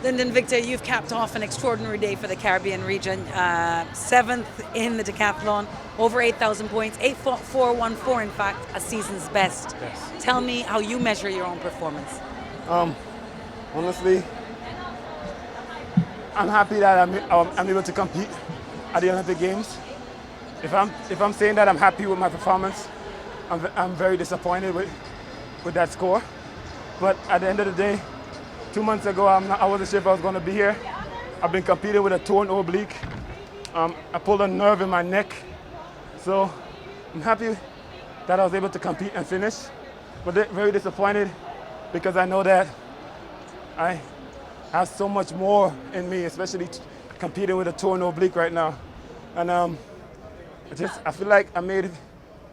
Lindon Victor, you've capped off an extraordinary day for the Caribbean region. 7th in the Decathlon, over 8,000 points, 8,414 in fact, a season's best. Yes. Tell me how you measure your own performance. Honestly, I'm happy that I'm able to compete at the Olympic Games. If I'm saying that I'm happy with my performance, I'm very disappointed with that score. But at the end of the day, 2 months ago, I wasn't sure if I was going to be here. I've been competing with a torn oblique. I pulled a nerve in my neck. So I'm happy that I was able to compete and finish, but very disappointed because I know that I have so much more in me, especially competing with a torn oblique right now. And I feel like I made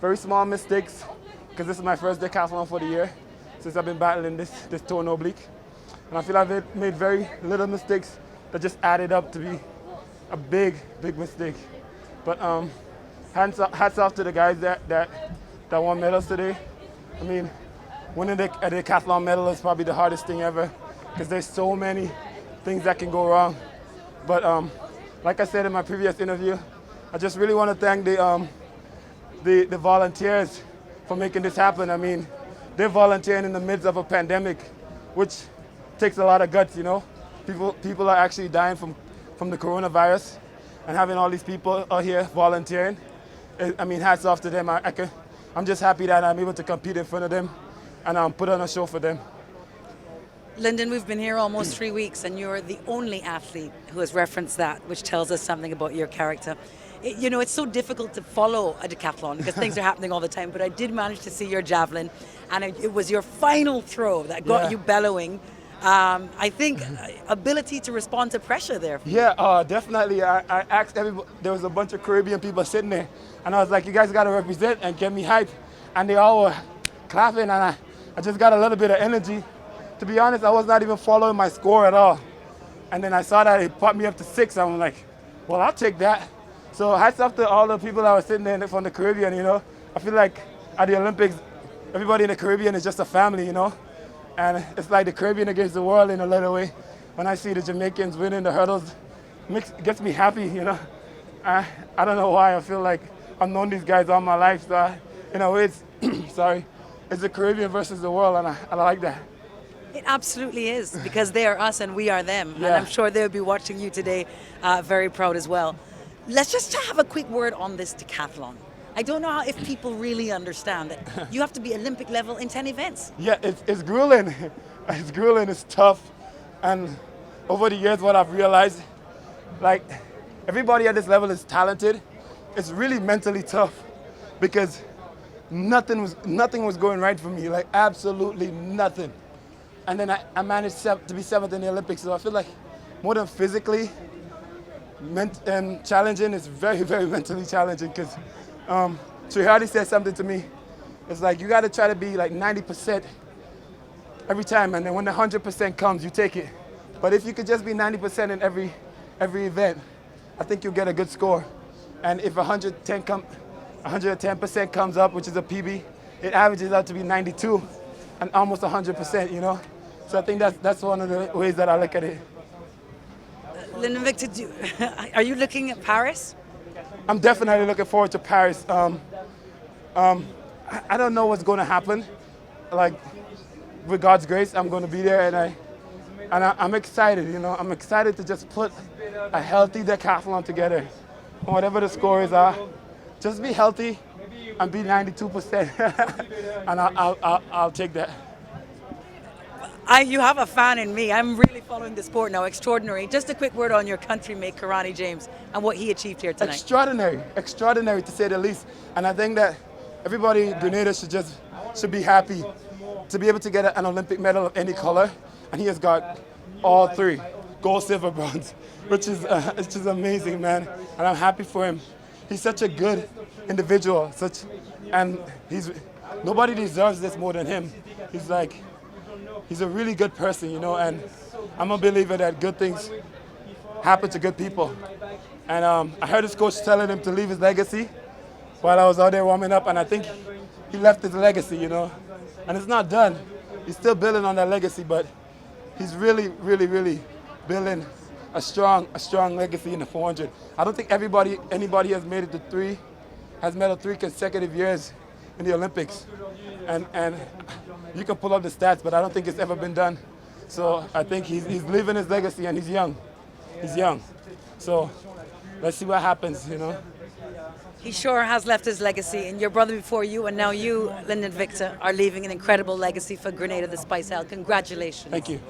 very small mistakes because this is my first decathlon for the year since I've been battling this torn oblique. And I feel I've made very little mistakes that just added up to be a big mistake. But hats off to the guys that won medals today. I mean, winning a decathlon medal is probably the hardest thing ever because there's so many things that can go wrong. But like I said in my previous interview, I just really want to thank the volunteers for making this happen. I mean, they're volunteering in the midst of a pandemic, which takes a lot of guts, you know. People are actually dying from the coronavirus, and having all these people out here volunteering, I mean, hats off to them. I'm just happy that I'm able to compete in front of them and put on a show for them. Lindon, we've been here almost 3 weeks and you're the only athlete who has referenced that, which tells us something about your character. You know, it's so difficult to follow a decathlon because things are happening all the time, but I did manage to see your javelin, and it was your final throw that got you bellowing. I think ability to respond to pressure there. Yeah, definitely. I asked everybody, there was a bunch of Caribbean people sitting there, and I was like, you guys got to represent and get me hype. And they all were clapping, and I just got a little bit of energy. To be honest, I was not even following my score at all. And then I saw that it popped me up to 6. I'm like, well, I'll take that. So hats off to all the people that were sitting there from the Caribbean, you know. I feel like at the Olympics, everybody in the Caribbean is just a family, you know. And it's like the Caribbean against the world in a little way. When I see the Jamaicans winning the hurdles, it gets me happy, you know. I don't know why. I feel like I've known these guys all my life. So in a way, it's, it's the Caribbean versus the world, and I like that. It absolutely is, because they are us and we are them. Yeah. And I'm sure they'll be watching you today very proud as well. Let's just have a quick word on this decathlon. I don't know if people really understand that you have to be Olympic level in 10 events. Yeah, it's grueling. It's grueling, it's tough. And over the years, what I've realized, like, everybody at this level is talented. It's really mentally tough because nothing was going right for me, like absolutely nothing. And then I managed to be 7th in the Olympics, so I feel like more than physically challenging, it's very mentally challenging because Kirani said something to me. It's like you got to try to be like 90% every time, and then when the 100% comes, you take it. But if you could just be 90% in every event, I think you'll get a good score. And if 110% comes up, which is a PB, it averages out to be 92 and almost 100%, you know? So I think that's one of the ways that I look at it. Lindon Victor, are you looking at Paris? I'm definitely looking forward to Paris. I don't know what's going to happen. Like, with God's grace, I'm going to be there, and I'm excited. You know, I'm excited to just put a healthy decathlon together. Whatever the scores are, just be healthy and be 92%, and I'll take that. You have a fan in me. I'm really following the sport now. Extraordinary. Just a quick word on your country-mate, Kirani James, and what he achieved here tonight. Extraordinary to say the least. And I think that everybody in Grenada should be happy to be able to get an Olympic medal of any color. And he has got all 3, gold, silver, bronze, which is it's just amazing, man. And I'm happy for him. He's such a good individual, and nobody deserves this more than him. He's a really good person, you know, and I'm a believer that good things happen to good people. And I heard his coach telling him to leave his legacy while I was out there warming up, and I think he left his legacy, you know. And it's not done. He's still building on that legacy, but he's really building a strong legacy in the 400. I don't think anybody has made it to has medaled 3 consecutive years in the Olympics. And you can pull up the stats, but I don't think it's ever been done. So I think he's living his legacy, and he's young. He's young. So let's see what happens, you know. He sure has left his legacy, and your brother before you, and now you, Lindon Victor, are leaving an incredible legacy for Grenada, the Spice Isle. Congratulations. Thank you.